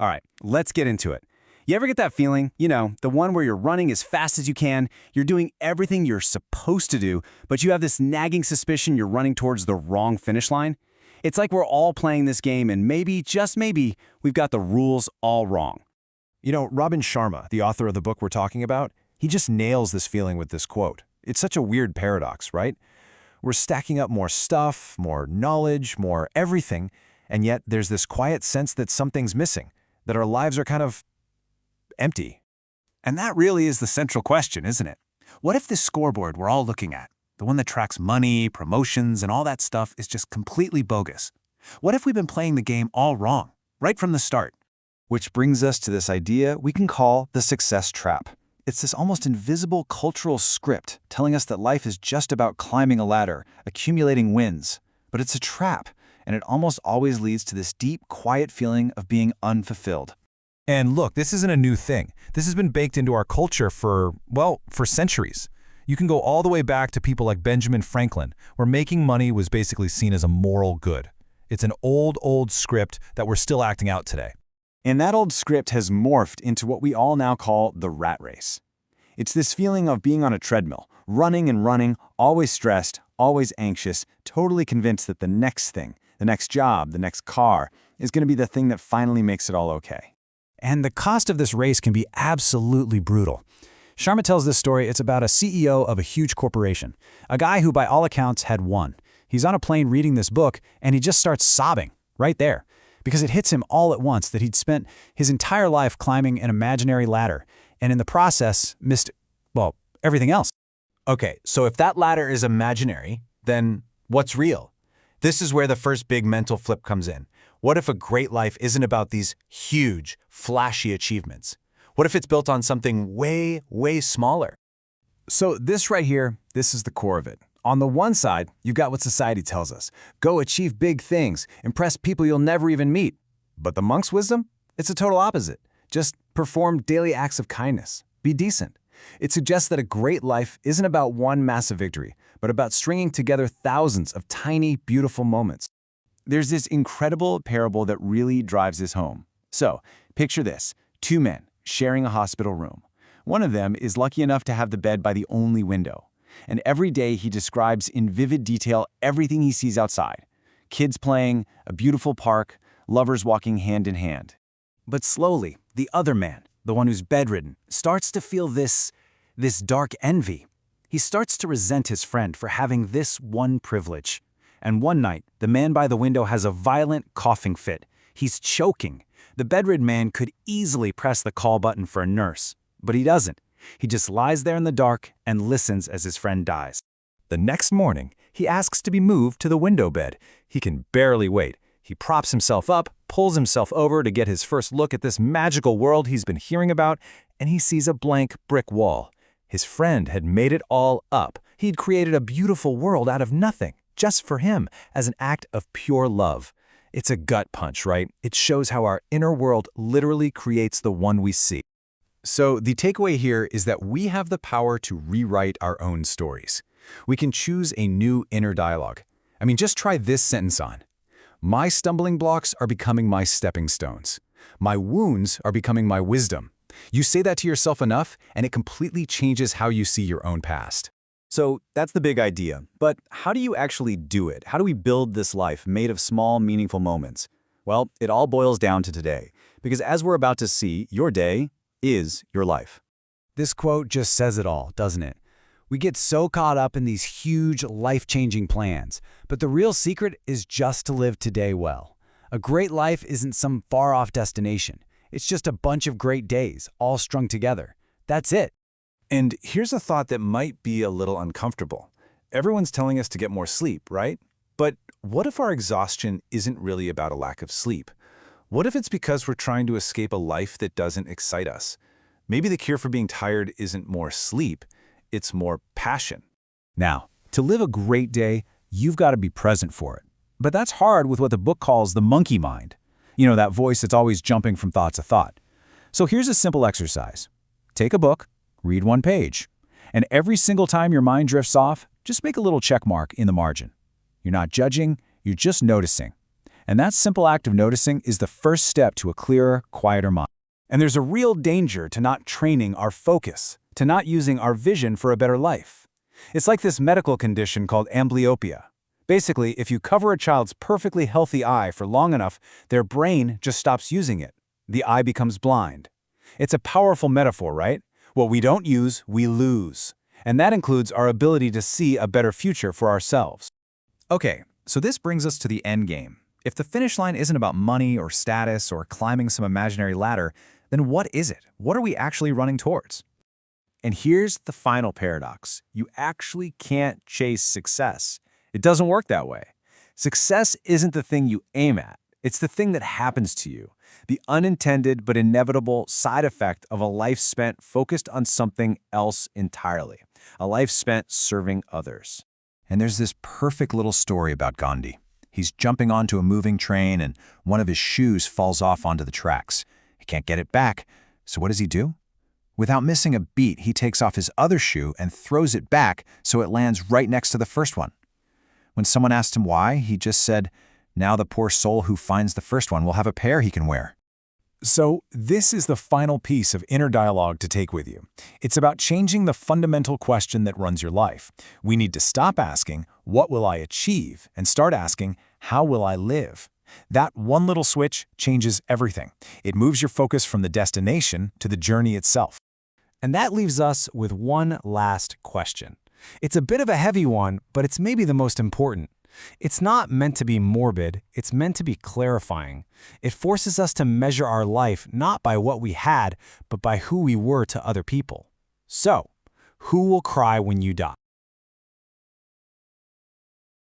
All right, let's get into it. You ever get that feeling? You know, the one where you're running as fast as you can, you're doing everything you're supposed to do, but you have this nagging suspicion you're running towards the wrong finish line? It's like we're all playing this game and maybe, just maybe, we've got the rules all wrong. You know, Robin Sharma, the author of the book we're talking about, he just nails this feeling with this quote. It's such a weird paradox, right? We're stacking up more stuff, more knowledge, more everything, and yet there's this quiet sense that something's missing, that our lives are kind of empty. And that really is the central question, isn't it? What if this scoreboard we're all looking at, the one that tracks money, promotions, and all that stuff, is just completely bogus? What if we've been playing the game all wrong, right from the start? Which brings us to this idea we can call the success trap. It's this almost invisible cultural script telling us that life is just about climbing a ladder, accumulating wins. But it's a trap, and it almost always leads to this deep, quiet feeling of being unfulfilled. And look, this isn't a new thing. This has been baked into our culture for centuries. You can go all the way back to people like Benjamin Franklin, where making money was basically seen as a moral good. It's an old script that we're still acting out today. And that old script has morphed into what we all now call the rat race. It's this feeling of being on a treadmill, running and running, always stressed, always anxious, totally convinced that the next thing, the next job, the next car, is going to be the thing that finally makes it all okay. And the cost of this race can be absolutely brutal. Sharma tells this story. It's about a CEO of a huge corporation, a guy who by all accounts had won. He's on a plane reading this book, and he just starts sobbing right there, because it hits him all at once that he'd spent his entire life climbing an imaginary ladder, and in the process missed, everything else. Okay, so if that ladder is imaginary, then what's real? This is where the first big mental flip comes in. What if a great life isn't about these huge, flashy achievements? What if it's built on something way smaller? So this right here, this is the core of it. On the one side, you've got what society tells us. Go achieve big things, impress people you'll never even meet. But the monk's wisdom? It's a total opposite. Just perform daily acts of kindness. Be decent. It suggests that a great life isn't about one massive victory, but about stringing together thousands of tiny, beautiful moments. There's this incredible parable that really drives this home. So, picture this. Two men sharing a hospital room. One of them is lucky enough to have the bed by the only window. And every day he describes in vivid detail everything he sees outside. Kids playing, a beautiful park, lovers walking hand in hand. But slowly, the other man, the one who's bedridden, starts to feel this dark envy. He starts to resent his friend for having this one privilege. And one night, the man by the window has a violent coughing fit. He's choking. The bedridden man could easily press the call button for a nurse, but he doesn't. He just lies there in the dark and listens as his friend dies. The next morning, he asks to be moved to the window bed. He can barely wait. He props himself up, pulls himself over to get his first look at this magical world he's been hearing about, and he sees a blank brick wall. His friend had made it all up. He'd created a beautiful world out of nothing, just for him, as an act of pure love. It's a gut punch, right? It shows how our inner world literally creates the one we see. So the takeaway here is that we have the power to rewrite our own stories. We can choose a new inner dialogue. I mean, just try this sentence on. My stumbling blocks are becoming my stepping stones. My wounds are becoming my wisdom. You say that to yourself enough, and it completely changes how you see your own past. So that's the big idea. But how do you actually do it? How do we build this life made of small, meaningful moments? Well, it all boils down to today. Because as we're about to see, your day is your life. This quote just says it all, doesn't it? We get so caught up in these huge, life-changing plans, but the real secret is just to live today well. A great life isn't some far-off destination. It's just a bunch of great days, all strung together. That's it. And here's a thought that might be a little uncomfortable. Everyone's telling us to get more sleep, right? But what if our exhaustion isn't really about a lack of sleep? What if it's because we're trying to escape a life that doesn't excite us? Maybe the cure for being tired isn't more sleep, it's more passion. Now, to live a great day, you've got to be present for it. But that's hard with what the book calls the monkey mind. You know, that voice that's always jumping from thought to thought. So here's a simple exercise. Take a book, read one page, and every single time your mind drifts off, just make a little check mark in the margin. You're not judging, you're just noticing. And that simple act of noticing is the first step to a clearer, quieter mind. And there's a real danger to not training our focus, to not using our vision for a better life. It's like this medical condition called amblyopia. Basically, if you cover a child's perfectly healthy eye for long enough, their brain just stops using it. The eye becomes blind. It's a powerful metaphor, right? What we don't use, we lose. And that includes our ability to see a better future for ourselves. Okay, so this brings us to the end game. If the finish line isn't about money or status or climbing some imaginary ladder, then what is it? What are we actually running towards? And here's the final paradox. You actually can't chase success. It doesn't work that way. Success isn't the thing you aim at. It's the thing that happens to you. The unintended but inevitable side effect of a life spent focused on something else entirely. A life spent serving others. And there's this perfect little story about Gandhi. He's jumping onto a moving train and one of his shoes falls off onto the tracks. He can't get it back, so what does he do? Without missing a beat, he takes off his other shoe and throws it back so it lands right next to the first one. When someone asked him why, he just said, "Now the poor soul who finds the first one will have a pair he can wear." So this is the final piece of inner dialogue to take with you. It's about changing the fundamental question that runs your life. We need to stop asking, what will I achieve? And start asking, how will I live? That one little switch changes everything. It moves your focus from the destination to the journey itself. And that leaves us with one last question. It's a bit of a heavy one, but it's maybe the most important. It's not meant to be morbid, it's meant to be clarifying. It forces us to measure our life not by what we had, but by who we were to other people. So, who will cry when you die?